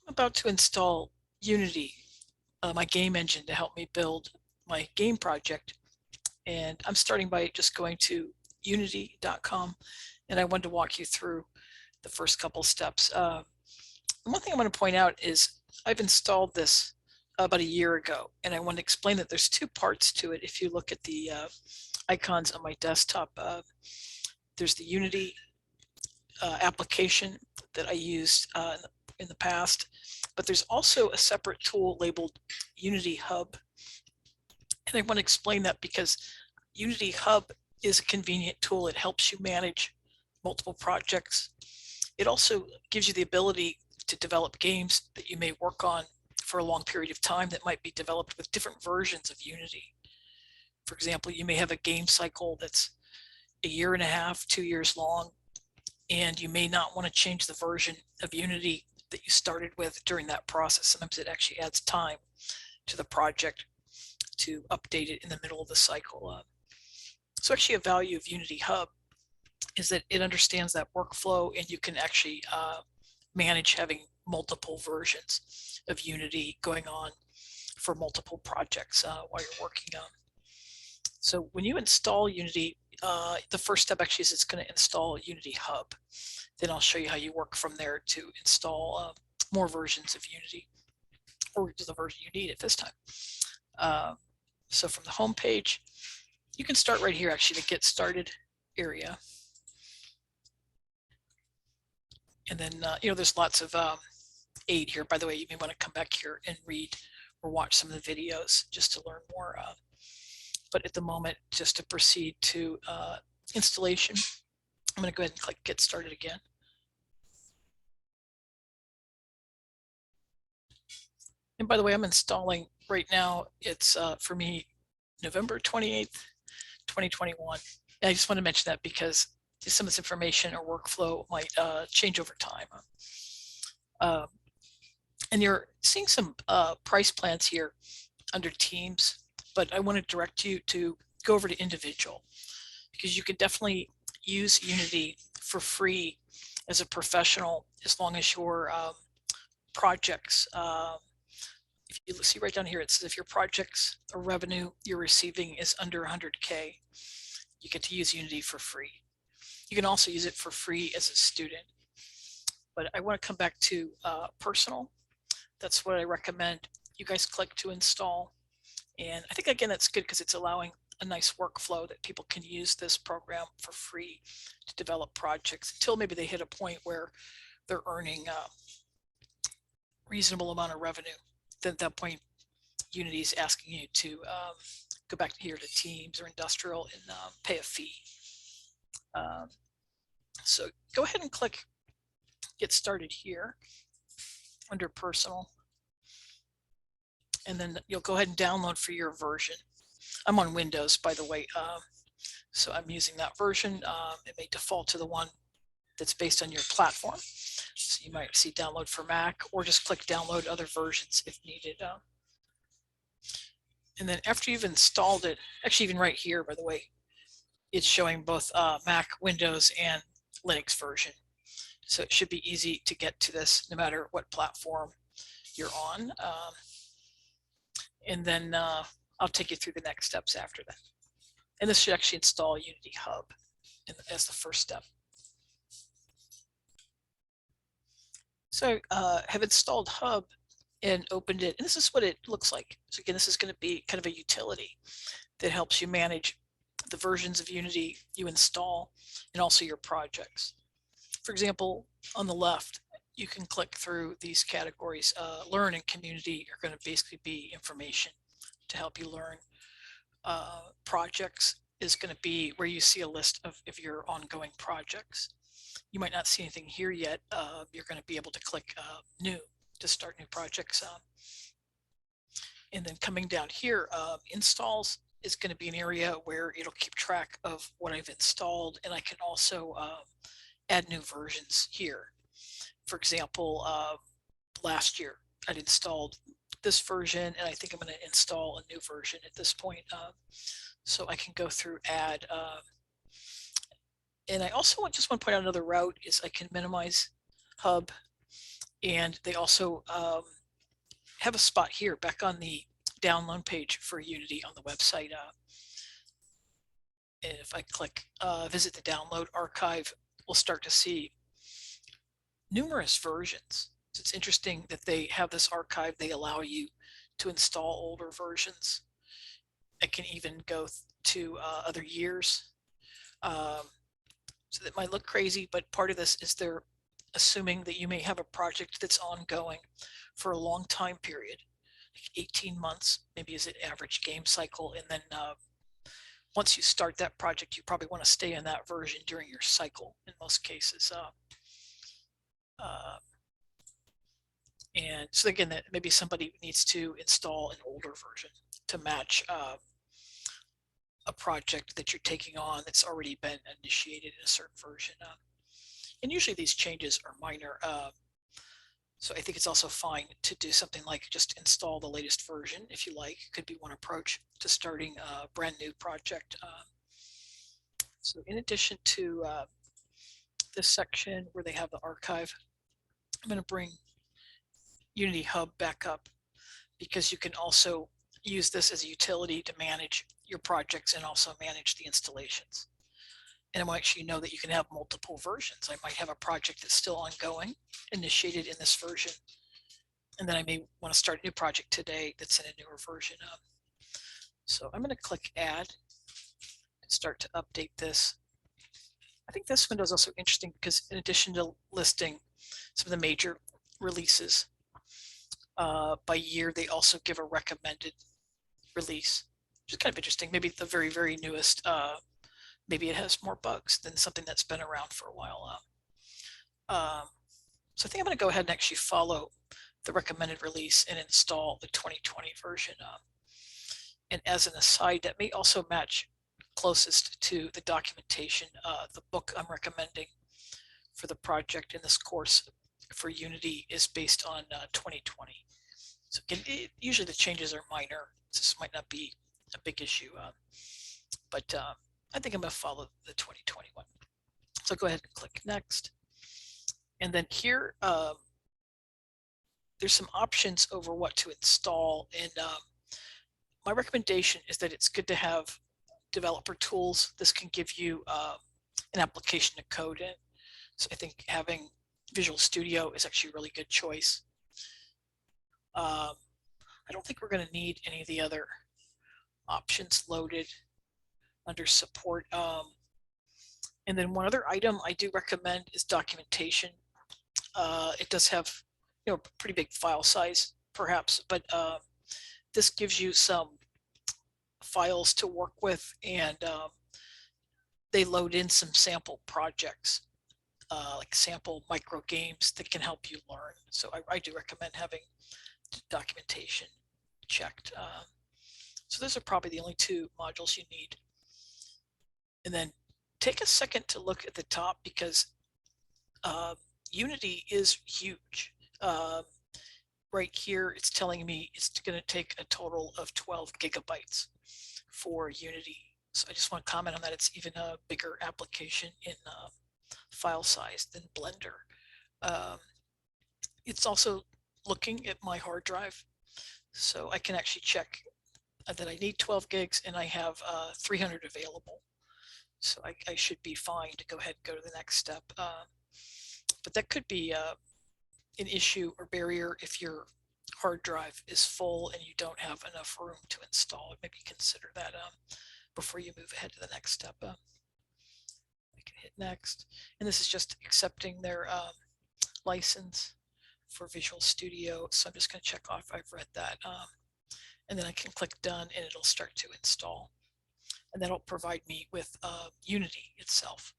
I'm about to install Unity, my game engine, to help me build my game project. And I'm starting by just going to unity.com, and I wanted to walk you through the first couple steps. One thing I want to point out is I've installed this about a year ago, and I want to explain that there's two parts to it. If you look at the icons on my desktop, there's the Unity application that I used in the past, but there's also a separate tool labeled Unity Hub. And I want to explain that because Unity Hub is a convenient tool. It helps you manage multiple projects. It also gives you the ability to develop games that you may work on for a long period of time that might be developed with different versions of Unity. For example, you may have a game cycle that's a year and a half, 2 years long, and you may not want to change the version of Unity that you started with during that process. Sometimes it actually adds time to the project to update it in the middle of the cycle. So actually a value of Unity Hub is that it understands that workflow, and you can actually manage having multiple versions of Unity going on for multiple projects while you're working on. So when you install Unity, the first step actually is it's going to install Unity Hub. Then I'll show you how you work from there to install more versions of Unity, or the version you need at this time. So from the home page, you can start right here, actually, the Get Started area. And then, there's lots of aid here. By the way, you may want to come back here and read or watch some of the videos just to learn more. But at the moment, just to proceed to installation, I'm going to go ahead and click Get Started again. And by the way, I'm installing right now. It's for me, November 28th, 2021. And I just want to mention that because some of this information or workflow might change over time. And you're seeing some price plans here under Teams, but I want to direct you to go over to Individual, because you can definitely use Unity for free as a professional as long as your projects, if you see right down here, it says if your projects or revenue you're receiving is under 100K, you get to use Unity for free. You can also use it for free as a student. But I want to come back to personal. That's what I recommend. You guys click to install. And I think, again, that's good because it's allowing a nice workflow that people can use this program for free to develop projects until maybe they hit a point where they're earning a reasonable amount of revenue. Then at that point, Unity is asking you to go back here to Teams or Industrial and pay a fee. So go ahead and click Get Started here under Personal. And then you'll go ahead and download for your version. I'm on Windows, by the way, so I'm using that version. It may default to the one that's based on your platform. So you might see download for Mac, or just click download other versions if needed. And then after you've installed it, actually even right here, by the way, it's showing both Mac, Windows, and Linux version. So it should be easy to get to this no matter what platform you're on. And then I'll take you through the next steps after that. And this should actually install Unity Hub as the first step. So have installed Hub and opened it. And this is what it looks like. So again, this is going to be kind of a utility that helps you manage the versions of Unity you install and also your projects. For example, on the left, you can click through these categories. Learn and community are going to basically be information to help you learn. Projects is going to be where you see a list of your ongoing projects. You might not see anything here yet. You're going to be able to click new to start new projects. And then coming down here, installs is going to be an area where it'll keep track of what I've installed, and I can also add new versions here. For example, last year I'd installed this version, and I think I'm going to install a new version at this point. So I can go through, add, and I also just want to point out another route is I can minimize Hub And they also have a spot here back on the download page for Unity on the website. And if I click visit the download archive, we'll start to see numerous versions. So it's interesting that they have this archive. They allow you to install older versions. It can even go to other years. So that might look crazy, but part of this is they're assuming that you may have a project that's ongoing for a long time period, like 18 months, maybe is an average game cycle. And then once you start that project, you probably want to stay in that version during your cycle in most cases. And so again, that maybe somebody needs to install an older version to match a project that you're taking on that's already been initiated in a certain version. And usually these changes are minor. So I think it's also fine to do something like just install the latest version if you like. Could be one approach to starting a brand new project. So in addition to this section where they have the archive, I'm going to bring Unity Hub back up because you can also use this as a utility to manage your projects and also manage the installations. And I want you to know that you can have multiple versions. I might have a project that's still ongoing, initiated in this version, and then I may want to start a new project today that's in a newer version. So I'm going to click Add and start to update this. I think this window is also interesting because in addition to listing some of the major releases by year, they also give a recommended release, which is kind of interesting. Maybe the very, very newest, maybe it has more bugs than something that's been around for a while. So I think I'm going to go ahead and actually follow the recommended release and install the 2020 version. And as an aside, that may also match closest to the documentation, the book I'm recommending for the project in this course for Unity is based on 2020. So again, usually the changes are minor. This might not be a big issue, but I think I'm going to follow the 2021. So go ahead and click Next. And then here, there's some options over what to install. And my recommendation is that it's good to have developer tools. This can give you an application to code in. So I think having Visual Studio is actually a really good choice. I don't think we're going to need any of the other options loaded under support. And then one other item I do recommend is documentation. It does have, pretty big file size perhaps, but this gives you some files to work with, and they load in some sample projects, like sample micro games that can help you learn. So I do recommend having documentation checked. So those are probably the only two modules you need. And then take a second to look at the top because Unity is huge. Right here, it's telling me it's going to take a total of 12 gigabytes for Unity. So I just want to comment on that. It's even a bigger application in file size than Blender. It's also looking at my hard drive. So I can actually check that I need 12 gigs and I have 300 available. So I should be fine to go ahead and go to the next step. But that could be an issue or barrier if your hard drive is full and you don't have enough room to install it. Maybe consider that before you move ahead to the next step. I can hit next, and this is just accepting their license for Visual Studio. So I'm just going to check off I've read that, and then I can click done and it'll start to install, and that'll provide me with Unity itself.